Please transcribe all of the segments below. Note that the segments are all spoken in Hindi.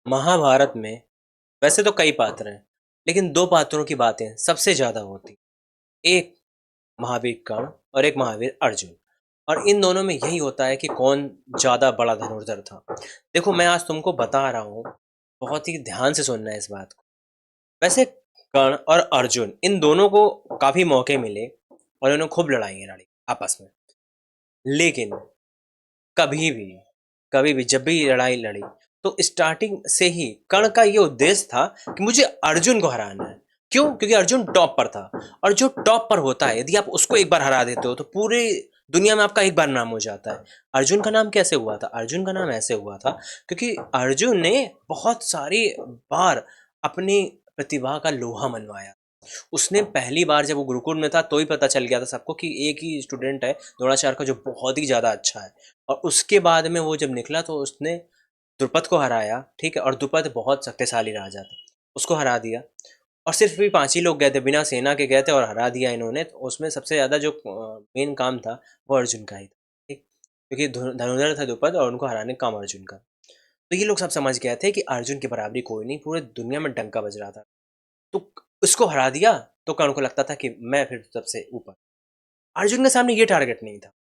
महाभारत में वैसे तो कई पात्र हैं, लेकिन दो पात्रों की बातें सबसे ज्यादा होती। एक महावीर कर्ण और एक महावीर अर्जुन। और इन दोनों में यही होता है कि कौन ज्यादा बड़ा धनुर्धर था। देखो, मैं आज तुमको बता रहा हूँ, बहुत ही ध्यान से सुनना है इस बात को। वैसे कर्ण और अर्जुन इन दोनों को काफी मौके मिले और इन्होंने खूब लड़ाई लड़ी आपस में। लेकिन कभी भी कभी भी जब भी लड़ाई लड़ी तो स्टार्टिंग से ही कर्ण का ये उद्देश्य था कि मुझे अर्जुन को हराना है। क्यों? क्योंकि अर्जुन टॉप पर था। और जो टॉप पर होता है, यदि आप उसको एक बार हरा देते हो तो पूरे दुनिया में आपका एक बार नाम हो जाता है। अर्जुन का नाम कैसे हुआ था? अर्जुन का नाम ऐसे हुआ था क्योंकि अर्जुन ने बहुत सारी बार अपनी प्रतिभा का लोहा मनवाया। उसने पहली बार जब वो गुरुकुल में था तो ही पता चल गया था सबको कि एक ही स्टूडेंट है द्रोणाचार्य का जो बहुत ही ज़्यादा अच्छा है। और उसके बाद में वो जब निकला तो उसने द्रुपद को हराया, ठीक है। और द्रुपद बहुत शक्तिशाली राजा था, उसको हरा दिया। और सिर्फ भी 5 ही लोग गए थे, बिना सेना के गए थे और हरा दिया इन्होंने। तो उसमें सबसे ज़्यादा जो मेन काम था वो अर्जुन का ही था, ठीक। क्योंकि धनुर्धर था द्रुपद और उनको हराने का काम अर्जुन का। तो ये लोग सब समझ गए थे कि अर्जुन की बराबरी कोई नहीं, पूरे दुनिया में डंका बज रहा था। तो उसको हरा दिया तो कर्ण को लगता था कि मैं फिर सबसे ऊपर। अर्जुन के सामने ये टारगेट नहीं था।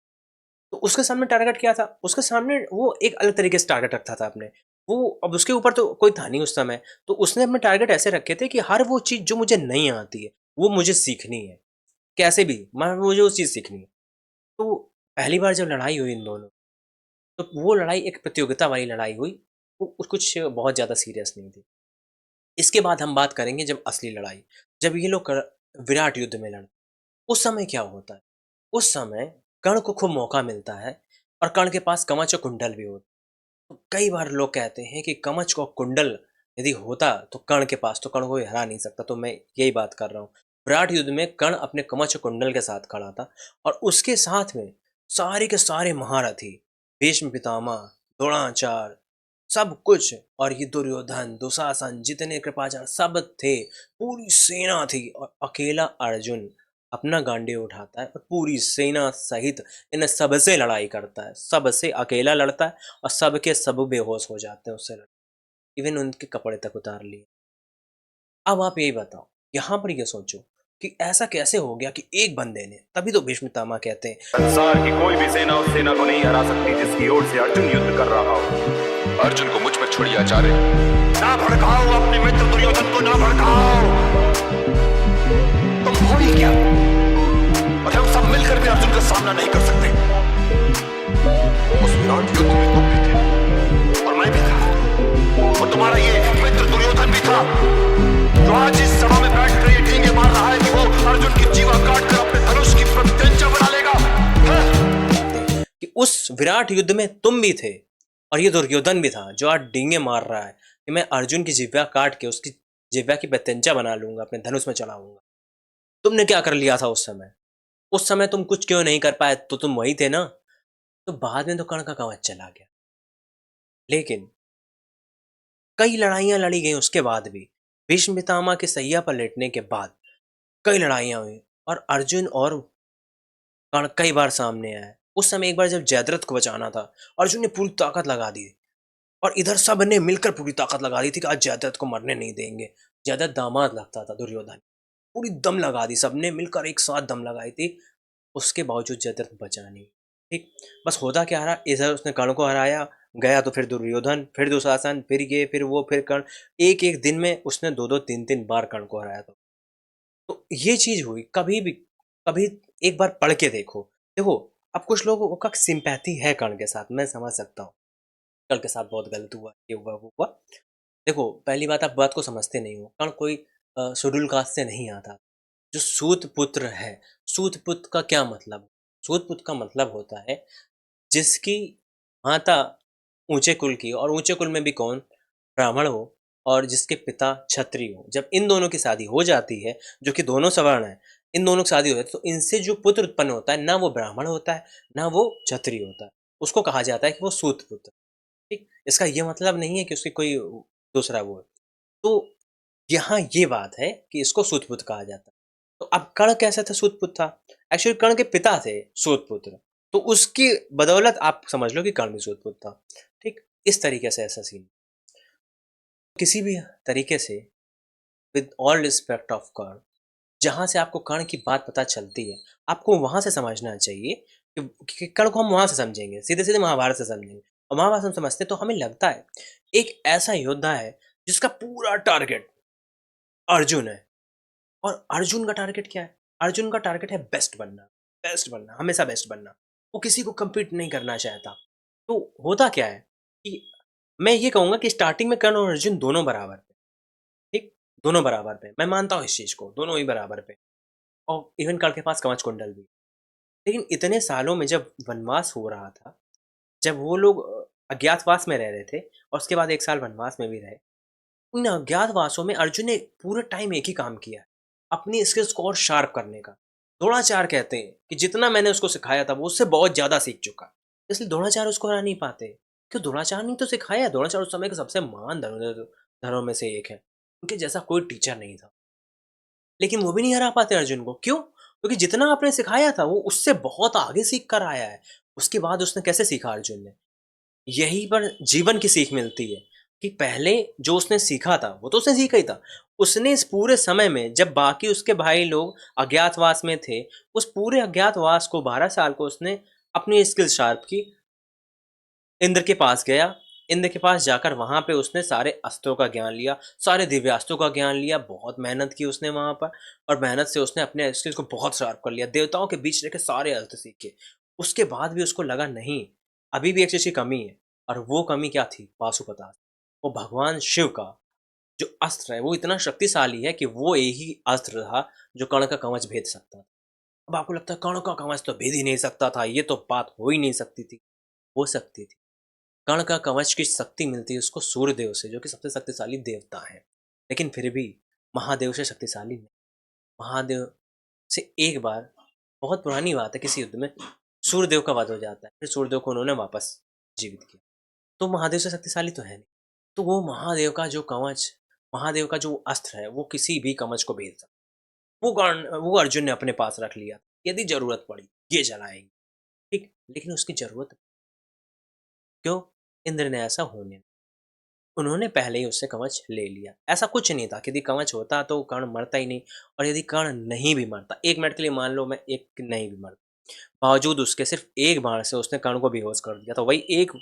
तो उसके सामने टारगेट क्या था? उसके सामने वो एक अलग तरीके से टारगेट रखता था अपने। वो अब उसके ऊपर तो कोई था नहीं उस समय। तो उसने अपने टारगेट ऐसे रखे थे कि हर वो चीज़ जो मुझे नहीं आती है वो मुझे सीखनी है। कैसे भी मुझे उस चीज़ सीखनी है। तो पहली बार जब लड़ाई हुई इन दोनों, तो वो लड़ाई एक प्रतियोगिता वाली लड़ाई हुई। वो कुछ बहुत ज़्यादा सीरियस नहीं थी। इसके बाद हम बात करेंगे जब असली लड़ाई, जब ये लोग विराट युद्ध में लड़े, उस समय क्या होता है? उस समय कर्ण को खूब मौका मिलता है और कर्ण के पास कवच और कुंडल भी होता है। तो कई बार लोग कहते हैं कि कवच और कुंडल यदि होता तो कर्ण के पास, तो कर्ण को हरा नहीं सकता। तो मैं यही बात कर रहा हूँ। विराट युद्ध में कर्ण अपने कवच और कुंडल के साथ खड़ा था और उसके साथ में सारे के सारे महारथी, भीष्म पितामह, द्रोणाचार्य, सब कुछ। और ये दुर्योधन, दुशासन, जितने कृपाचार्य सब थे, पूरी सेना थी। और अकेला अर्जुन अपना गांडीव उठाता है और पूरी सेना सहित इन सबसे लड़ाई करता है। सबसे अकेला लड़ता है और सबके सब बेहोश हो जाते हैं उससे इवन उनके कपड़े तक उतार लिए। अब आप यही बताओ, यहाँ पर ये सोचो कि ऐसा कैसे हो गया कि एक बंदे ने, तभी तो भीष्म पितामह कहते हैं संसार की कोई भी सेना उस सेना को नहीं हरा सकती जिसकी ओर से अर्जुन युद्ध कर रहा हो। अर्जुन को मुझ पर छोड़िए आचार्य। ना भड़काओ अपने मित्र दुर्योधन को, ना भड़काओ। तुम हो ही क्या? और हम सब मिलकर भी अर्जुन का सामना नहीं कर सकते। उस विराट युद्ध में तुम भी थे और मैं भी था और तुम्हारा ये मित्र दुर्योधन भी था, जो आज इस सभा में बैठकर ये ढींगे मार रहा है कि वो अर्जुन की जीवा काट कर अपने धनुष की प्रतिज्ञा बना लेगा। कि उस विराट युद्ध में तुम भी थे और ये दुर्योधन भी था जो आज डींगे मार रहा है कि मैं अर्जुन की जिह्वा काट के उसकी जिह्वा की प्रत्यंचा बना लूंगा, अपने धनुष में चढ़ाऊंगा। तुमने क्या कर लिया था उस समय? उस समय तुम कुछ क्यों नहीं कर पाए? तो तुम वही थे ना। तो बाद में तो कर्ण का कवच चला गया, लेकिन कई लड़ाइयां लड़ी गई उसके बाद भी। भीष्म पितामह के सैया पर लेटने के बाद कई लड़ाइयां हुई और अर्जुन और कर्ण कई बार सामने आए। उस समय एक बार जब जयद्रथ को बचाना था, अर्जुन ने पूरी ताकत लगा दी और इधर सब ने मिलकर पूरी ताकत लगा दी थी कि आज जयद्रथ को मरने नहीं देंगे। जयद्रथ दामाद लगता था दुर्योधन। पूरी दम लगा दी, सबने मिलकर एक साथ दम लगाई थी। उसके बावजूद जयद्रथ बचा नहीं, ठीक। बस होता क्या रहा, इधर उसने कर्ण को हराया, गया तो फिर दुर्योधन, फिर दुशासन, फिर ये, फिर वो, फिर कर्ण। एक एक दिन में उसने दो दो तीन तीन बार कर्ण को हराया था। तो ये चीज हुई। कभी भी, कभी एक बार पढ़ के देखो। देखो, अब कुछ लोगों का सिंपैथी है कर्ण के साथ, मैं समझ सकता हूँ कर्ण के साथ बहुत गलत हुआ, ये हुआ वो हुआ। देखो, पहली बात, आप बात को समझते नहीं हो। कर्ण कोई शेड्यूल कास्ट से नहीं आता। जो सूत पुत्र है, सूत पुत्र का क्या मतलब? सूत पुत्र का मतलब होता है जिसकी माता ऊंचे कुल की, और ऊंचे कुल में भी कौन? ब्राह्मण हो, और जिसके पिता क्षत्रिय हो। जब इन दोनों की शादी हो जाती है, जो कि दोनों सवर्ण है, इन दोनों की शादी हो जाती है, तो इनसे जो पुत्र उत्पन्न होता है ना वो ब्राह्मण होता है ना वो क्षत्रिय होता है। उसको कहा जाता है कि वो सूत पुत्र, ठीक। इसका ये मतलब नहीं है कि उसकी कोई दूसरा वो है। तो यहाँ ये बात है कि इसको सूतपुत्र कहा जाता है। तो अब कर्ण कैसा था? सूतपुत्र था। एक्चुअली कर्ण के पिता थे सूतपुत्र। तो उसकी बदौलत आप समझ लो कि कर्ण भी सूतपुत्र था, ठीक। इस तरीके से ऐसा सीन। किसी भी तरीके से विद ऑल रिस्पेक्ट ऑफ कर्ण, जहाँ से आपको कर्ण की बात पता चलती है, आपको वहाँ से समझना चाहिए कि कर्ण को हम वहाँ से समझेंगे, सीधे-सीधे महाभारत से समझेंगे। और महाभारत हम समझते हैं तो हमें लगता है एक ऐसा योद्धा है जिसका पूरा टारगेट अर्जुन है। और अर्जुन का टारगेट क्या है? अर्जुन का टारगेट है बेस्ट बनना, हमेशा बेस्ट बनना। वो किसी को कम्पीट नहीं करना चाहता। तो होता क्या है कि मैं ये कहूँगा कि स्टार्टिंग में कर्ण और अर्जुन दोनों बराबर थे, ठीक? दोनों बराबर पे। मैं मानता हूँ इस चीज़ को, दोनों ही बराबर पे। और इवन कर्ण के पास कवच कुंडल भी। लेकिन इतने सालों में जब वनवास हो रहा था, जब वो लोग अज्ञातवास में रह रहे थे और उसके बाद 1 साल वनवास में भी रहे। उन अज्ञातवासों में अर्जुन ने पूरे टाइम एक ही काम किया है, अपनी स्किल्स को और शार्प करने का। द्रोणाचार्य कहते हैं कि जितना मैंने उसको सिखाया था वो उससे बहुत ज़्यादा सीख चुका। इसलिए द्रोणाचार्य उसको हरा नहीं पाते। क्यों? द्रोणाचार्य ने तो सिखाया। द्रोणाचार्य उस समय के सबसे महान धर्मों में से एक है। उनके जैसा कोई टीचर नहीं था। लेकिन वो भी नहीं हरा पाते अर्जुन को। क्यों? क्योंकि जितना आपने सिखाया था वो उससे बहुत आगे सीख कर आया है। उसके बाद उसने कैसे सीखा अर्जुन ने? यहीं पर जीवन की सीख मिलती है कि पहले जो उसने सीखा था वो तो उसने सीखा ही था। उसने इस पूरे समय में जब बाकी उसके भाई लोग अज्ञातवास में थे, उस पूरे अज्ञातवास को 12 साल को उसने अपनी स्किल शार्प की। इंद्र के पास गया। इंद्र के पास जाकर वहाँ पे उसने सारे अस्त्रों का ज्ञान लिया, सारे दिव्यास्त्रों का ज्ञान लिया। बहुत मेहनत की उसने वहाँ पर और मेहनत से उसने अपने स्किल्स को बहुत शार्प कर लिया। देवताओं के बीच रह के सारे अस्त्र सीखे। उसके बाद भी उसको लगा नहीं, अभी भी एक चीज़ की कमी है। और वो कमी क्या थी? पाशुपतास्त्र। वो भगवान शिव का जो अस्त्र है वो इतना शक्तिशाली है कि वो एक ही अस्त्र था जो कर्ण का कवच भेद सकता था। अब आपको लगता है कर्ण का कवच तो भेद ही नहीं सकता था, ये तो बात हो ही नहीं सकती थी। हो सकती थी। कर्ण का कवच की शक्ति मिलती है उसको सूर्यदेव से, जो कि सबसे शक्तिशाली देवता है। लेकिन फिर भी महादेव से शक्तिशाली नहीं। महादेव से एक बार, बहुत पुरानी बात है, किसी युद्ध में सूर्यदेव का वध हो जाता है। फिर सूर्यदेव को उन्होंने वापस जीवित किया। तो महादेव से शक्तिशाली तो है नहीं। तो वो महादेव का जो कवच, महादेव का जो अस्त्र है वो किसी भी कवच को भेद सकता। वो अर्जुन ने अपने पास रख लिया। यदि जरूरत पड़ी ये जलाएंगे, ठीक। लेकिन उसकी जरूरत क्यों? इंद्र ने ऐसा होने दिया। उन्होंने पहले ही उससे कवच ले लिया। ऐसा कुछ नहीं था कि यदि कवच होता तो कर्ण मरता ही नहीं। और यदि कर्ण नहीं भी मरता, 1 मिनट के लिए मान लो मैं एक नहीं भी मरता, बावजूद उसके सिर्फ एक बाण से उसने कर्ण को बेहोश कर दिया। तो वही एक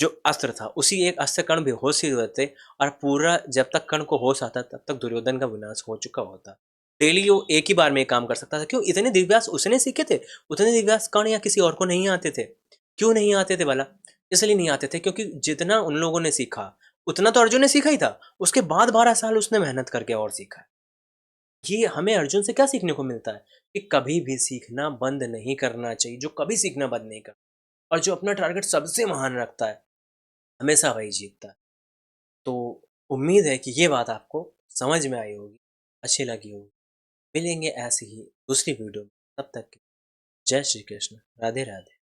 जो अस्त्र था, उसी एक अस्त्र से कर्ण बेहोश ही हुए थे। और पूरा जब तक कर्ण को होश आता तब तक दुर्योधन का विनाश हो चुका होता। डेली वो एक ही बार में काम कर सकता था। क्यों? इतने दिव्यास्त्र उसने सीखे थे। उतने दिव्यास्त्र कर्ण या किसी और को नहीं आते थे। क्यों नहीं आते थे भला? इसलिए नहीं आते थे क्योंकि जितना उन लोगों ने सीखा उतना तो अर्जुन ने सीखा ही था। उसके बाद 12 साल उसने मेहनत करके और सीखा। ये हमें अर्जुन से क्या सीखने को मिलता है कि कभी भी सीखना बंद नहीं करना चाहिए। जो कभी सीखना बंद नहीं करता और जो अपना टारगेट सबसे महान रखता है, हमेशा वही जीतता है। तो उम्मीद है कि ये बात आपको समझ में आई होगी, अच्छी लगी होगी। मिलेंगे ऐसी ही दूसरी वीडियो में। तब तक के जय श्री कृष्ण, राधे राधे।